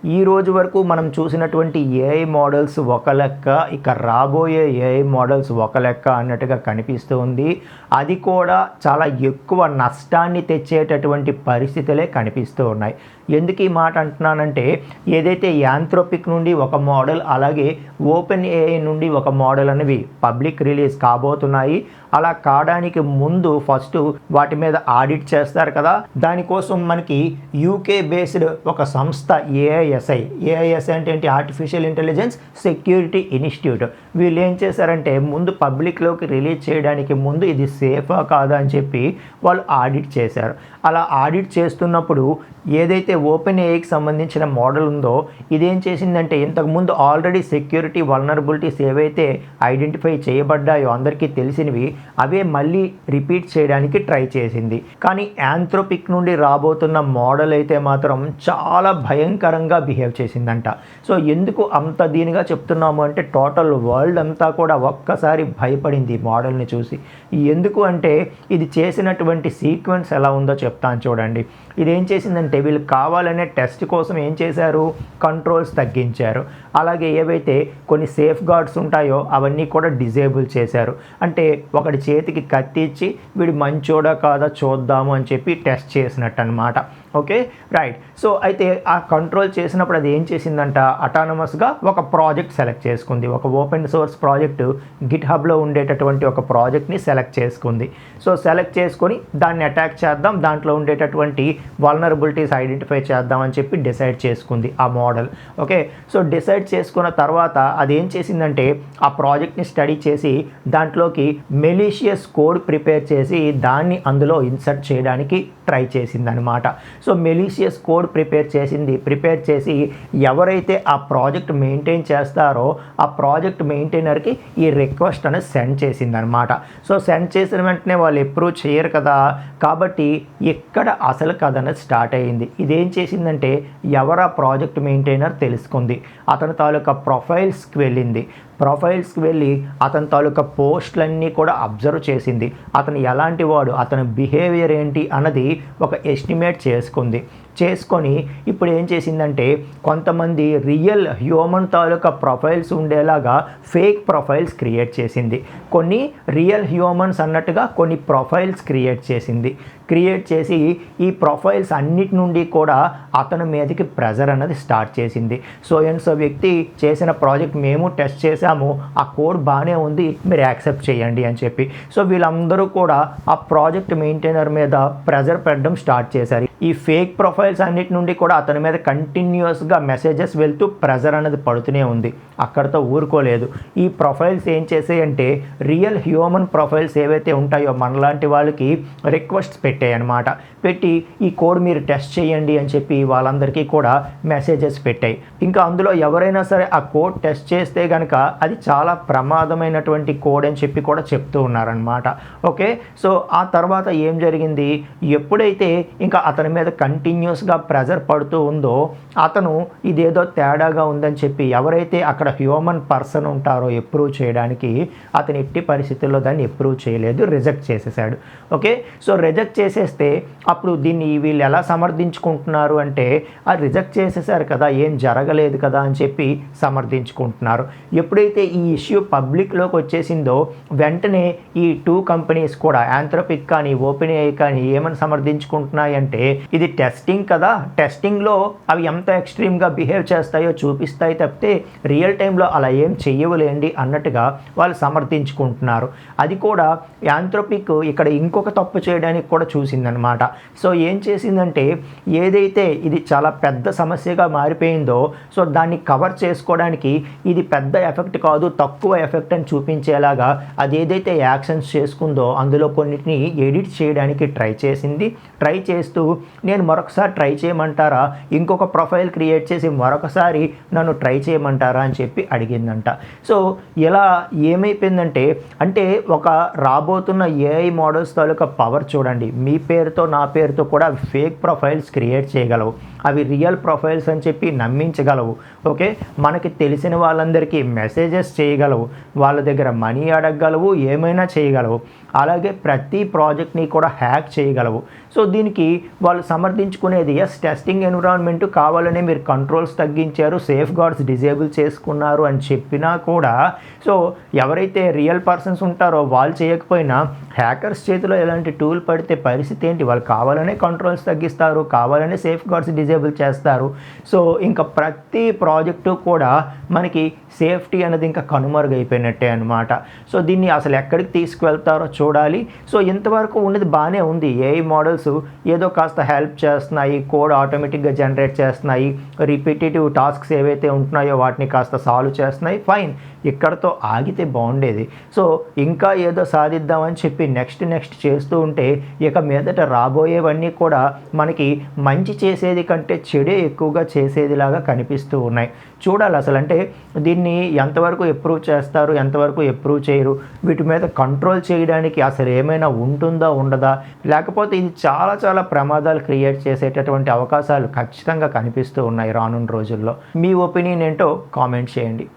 ఈ రోజు వరకు మనం చూసినటువంటి ఏఐ మోడల్స్ ఒక లెక్క, ఇక రాబోయే ఏఐ మోడల్స్ ఒక లెక్క అన్నట్టుగా కనిపిస్తూ ఉంది. అది కూడా చాలా ఎక్కువ నష్టాన్ని తెచ్చేటటువంటి పరిస్థితులే కనిపిస్తూ ఉన్నాయి. ఎందుకు ఈ మాట అంటున్నానంటే, ఏదైతే యాంథ్రోపిక్ నుండి ఒక మోడల్, అలాగే ఓపెన్ ఏఐ నుండి ఒక మోడల్ అనేవి పబ్లిక్ రిలీజ్ కాబోతున్నాయి. అలా కావడానికి ముందు ఫస్ట్ వాటి మీద ఆడిట్ చేస్తారు కదా, దానికోసం మనకి యూకే బేస్డ్ ఒక సంస్థ ఏఐఎస్ఐ అంటే ఏంటి, ఆర్టిఫిషియల్ ఇంటెలిజెన్స్ సెక్యూరిటీ ఇన్స్టిట్యూట్, వీళ్ళు ఏం చేశారంటే ముందు పబ్లిక్లోకి రిలీజ్ చేయడానికి ముందు ఇది సేఫా కాదా అని చెప్పి వాళ్ళు ఆడిట్ చేశారు. అలా ఆడిట్ చేస్తున్నప్పుడు ఏదైతే ఓపెన్ ఏఐకి సంబంధించిన మోడల్ ఉందో ఇదేం చేసిందంటే, ఇంతకుముందు ఆల్రెడీ సెక్యూరిటీ వల్నరబిలిటీస్ ఏవైతే ఐడెంటిఫై చేయబడ్డాయో అందరికీ తెలిసినవి, అవే మళ్ళీ రిపీట్ చేయడానికి ట్రై చేసింది. కానీ యాంథ్రోపిక్ నుండి రాబోతున్న మోడల్ అయితే మాత్రం చాలా భయంకరంగా బిహేవ్ చేసిందంట. సో ఎందుకు అంత దీనిగా చెప్తున్నాము అంటే, టోటల్ వరల్డ్ అంతా కూడా ఒక్కసారి భయపడింది ఈ మోడల్ని చూసి. ఎందుకు అంటే, ఇది చేసినటువంటి సీక్వెన్స్ ఎలా ఉందో చెప్తాను చూడండి. ఇదేం చేసిందంటే, వీళ్ళు కావాలనే టెస్ట్ కోసం ఏం చేశారు, కంట్రోల్స్ తగ్గించారు. అలాగే ఏవైతే కొన్ని సేఫ్ గార్డ్స్ ఉంటాయో అవన్నీ కూడా డిజేబుల్ చేశారు. అంటే ఒకటి చేతికి కత్తి ఇచ్చి వీడు మంచోడా కాదా చూద్దాము అని చెప్పి టెస్ట్ చేసినట్టు అనమాట. Okay, right. సో అయితే ఆ కంట్రోల్ చేసినప్పుడు అది ఏం చేసిందంట, అటానమస్గా ఒక ప్రాజెక్ట్ సెలెక్ట్ చేసుకుంది. ఒక ఓపెన్ సోర్స్ ప్రాజెక్టు గిట్ హబ్లో ఉండేటటువంటి ఒక ప్రాజెక్ట్ని సెలెక్ట్ చేసుకుంది. సో సెలెక్ట్ చేసుకొని దాన్ని అటాక్ చేద్దాం, దాంట్లో ఉండేటటువంటి వల్నరబిలిటీస్ ఐడెంటిఫై చేద్దాం అని చెప్పి డిసైడ్ చేసుకుంది ఆ మోడల్. ఓకే, సో డిసైడ్ చేసుకున్న తర్వాత అదేం చేసిందంటే, ఆ ప్రాజెక్ట్ని స్టడీ చేసి దాంట్లోకి మెలీషియస్ కోడ్ ప్రిపేర్ చేసి దాన్ని అందులో ఇన్సర్ట్ చేయడానికి ట్రై చేసిందనమాట. సో మెలీషియస్ కోడ్ ప్రిపేర్ చేసి ఎవరైతే ఆ ప్రాజెక్ట్ మెయింటైన్ చేస్తారో ఆ ప్రాజెక్ట్ మెయింటైనర్కి ఈ రిక్వెస్ట్ అనేది సెండ్ చేసిందనమాట. సో సెండ్ చేసిన వెంటనే వాళ్ళు అప్రూవ్ చేయరు కదా, కాబట్టి ఇక్కడ అసలు కథ అనేది స్టార్ట్ అయ్యింది. ఇదేం చేసిందంటే, ఎవరు ఆ ప్రాజెక్ట్ మెయింటైనర్ తెలుసుకుంది, అతని తాలూకా ప్రొఫైల్స్కి వెళ్ళి అతని తాలూకా పోస్టులన్నీ కూడా అబ్జర్వ్ చేసింది. అతను ఎలాంటి వాడు, అతని బిహేవియర్ ఏంటి అన్నది ఒక ఎస్టిమేట్ చేసుకొని ఇప్పుడు ఏం చేసిందంటే, కొంతమంది రియల్ హ్యూమన్ తాలూకా ప్రొఫైల్స్ ఉండేలాగా ఫేక్ ప్రొఫైల్స్ క్రియేట్ చేసింది. కొన్ని రియల్ హ్యూమన్స్ అన్నట్టుగా కొన్ని ప్రొఫైల్స్ క్రియేట్ చేసి ఈ ప్రొఫైల్స్ అన్నిటి నుండి కూడా అతని మీదకి ప్రెజర్ అన్నది స్టార్ట్ చేసింది. సో వ్యక్తి చేసిన ప్రాజెక్ట్ మేము టెస్ట్ చేసాము, ఆ కోడ్ బాగానే ఉంది, మీరు యాక్సెప్ట్ చేయండి అని చెప్పి. సో వీళ్ళందరూ కూడా ఆ ప్రాజెక్ట్ మెయింటైనర్ మీద ప్రెజర్ పెట్టడం స్టార్ట్ చేశారు. ఈ ఫేక్ ప్రొఫైల్స్ అన్నిటి నుండి కూడా అతని మీద కంటిన్యూస్గా మెసేజెస్ వెళ్తూ ప్రెజర్ అనేది పడుతూనే ఉంది. అక్కడితో ఊరుకోలేదు. ఈ ప్రొఫైల్స్ ఏం చేసాయంటే, రియల్ హ్యూమన్ ప్రొఫైల్స్ ఏవైతే ఉంటాయో మనలాంటి వాళ్ళకి రిక్వెస్ట్స్ పెట్టాయి అన్నమాట. పెట్టి ఈ కోడ్ మీరు టెస్ట్ చేయండి అని చెప్పి వాళ్ళందరికీ కూడా మెసేజెస్ పెట్టాయి. ఇంకా అందులో ఎవరైనా సరే ఆ కోడ్ టెస్ట్ చేస్తే కనుక అది చాలా ప్రమాదమైనటువంటి కోడ్ అని చెప్పి కూడా చెప్తూ ఉన్నారనమాట. ఓకే, సో ఆ తర్వాత ఏం జరిగింది, ఎప్పుడైతే ఇంకా అతని మీద కంటిన్యూస్గా ప్రెజర్ పడుతూ ఉందో, అతను ఇదేదో తేడాగా ఉందని చెప్పి ఎవరైతే అక్కడ హ్యూమన్ పర్సన్ ఉంటారో అప్రూవ్ చేయడానికి, అతను ఎట్టి పరిస్థితుల్లో దాన్ని అప్రూవ్ చేయలేదు, రిజెక్ట్ చేసేసాడు. ఓకే, సో రిజెక్ట్ చేసేస్తే అప్పుడు దీన్ని వీళ్ళు ఎలా సమర్థించుకుంటున్నారు అంటే, ఆ రిజెక్ట్ చేసేసారు కదా, ఏం జరగలేదు కదా అని చెప్పి సమర్థించుకుంటున్నారు. ఎప్పుడైతే ఈ ఇష్యూ పబ్లిక్లోకి వచ్చేసిందో వెంటనే ఈ 2 కంపెనీస్ కూడా, యాంథ్రోపిక్ కానీ ఓపెన్ ఏఐ కానీ ఏమని సమర్థించుకుంటున్నాయి అంటే, ఇది టెస్టింగ్ కదా, టెస్టింగ్లో అవి ఎంత ఎక్స్ట్రీమ్గా బిహేవ్ చేస్తాయో చూపిస్తాయి తప్పితే రియల్ టైంలో అలా ఏం చెయ్యవులేండి అన్నట్టుగా వాళ్ళు సమర్థించుకుంటున్నారు. అది కూడా యాంథ్రోపిక్ ఇక్కడ ఇంకొక తప్పు చేయడానికి కూడా చూసిందనమాట. సో ఏం చేసిందంటే, ఏదైతే ఇది చాలా పెద్ద సమస్యగా మారిపోయిందో, సో దాన్ని కవర్ చేసుకోవడానికి ఇది పెద్ద ఎఫెక్ట్ కాదు, తక్కువ ఎఫెక్ట్ అని చూపించేలాగా అది ఏదైతే యాక్షన్స్ చేసుకుందో అందులో కొన్నిటిని ఎడిట్ చేయడానికి ట్రై చేస్తూ నేను మరొకసారి ట్రై చేయమంటారా, ఇంకొక ప్రొఫైల్ క్రియేట్ చేసి మరొకసారి నన్ను ట్రై చేయమంటారా అని చెప్పి అడిగిందంట. సో ఇలా ఏమైపోయిందంటే, అంటే ఒక రాబోతున్న ఏఐ మోడల్స్ తాలూకా పవర్ చూడండి. మీ పేరుతో నా పేరుతో కూడా ఫేక్ ప్రొఫైల్స్ క్రియేట్ చేయగలవు. అవి రియల్ ప్రొఫైల్స్ అని చెప్పి నమ్మించగలవు. ఓకే, మనకి తెలిసిన వాళ్ళందరికీ మెసేజెస్ చేయగలవు, వాళ్ళ దగ్గర మనీ అడగగలవు, ఏమైనా చేయగలవు. అలాగే ప్రతి ప్రాజెక్ట్ని కూడా హ్యాక్ చేయగలవు. సో దీనికి వాళ్ళు సమర్థించుకునేది ఎస్ టెస్టింగ్ ఎన్విరాన్మెంట్ కావాలనే మీరు కంట్రోల్స్ తగ్గించారు, సేఫ్ గార్డ్స్ డిజేబుల్ చేసుకున్నారు అని చెప్పినా కూడా సో ఎవరైతే రియల్ పర్సన్స్ ఉంటారో వాళ్ళు చేయకపోయినా హ్యాకర్స్ చేతిలో ఎలాంటి టూల్ పడితే పరిస్థితి ఏంటి? వాళ్ళు కావాలనే కంట్రోల్స్ తగ్గిస్తారు, కావాలనే సేఫ్ గార్డ్స్ డిజేబుల్ చేస్తారు. సో ఇంకా ప్రతి ప్రాజెక్టు కూడా మనకి సేఫ్టీ అనేది ఇంకా కనుమరుగైపోయినట్టే అనమాట. సో దీన్ని అసలు ఎక్కడికి తీసుకువెళ్తారో చూడాలి. సో ఇంతవరకు ఉన్నది బాగానే ఉంది. ఏఐ మోడల్స్ ఏదో కాస్త హెల్ప్ చేస్తున్నాయి, కోడ్ ఆటోమేటిక్గా జనరేట్ చేస్తున్నాయి, రిపిటేటివ్ టాస్క్స్ ఏవైతే ఉంటున్నాయో వాటిని కాస్త సాల్వ్ చేస్తున్నాయి, ఫైన్. ఇక్కడతో ఆగితే బాగుండేది. సో ఇంకా ఏదో సాధిద్దామని చెప్పి నెక్స్ట్ చేస్తూ ఉంటే ఇక మీదట రాబోయేవన్నీ కూడా మనకి మంచి చేసేది కంటే చెడే ఎక్కువగా చేసేదిలాగా కనిపిస్తూ ఉన్నాయి. చూడాలి అసలు అంటే దీన్ని ఎంతవరకు అప్రూవ్ చేస్తారు, ఎంతవరకు అప్రూవ్ చేయరు, వీటి మీద కంట్రోల్ చేయడానికి అసలు ఏమైనా ఉంటుందా ఉండదా, లేకపోతే ఇది చాలా ప్రమాదాలు క్రియేట్ చేసేటటువంటి అవకాశాలు ఖచ్చితంగా కనిపిస్తూ ఉన్నాయి రానున్న రోజుల్లో. మీ ఒపీనియన్ ఏంటో కామెంట్ చేయండి.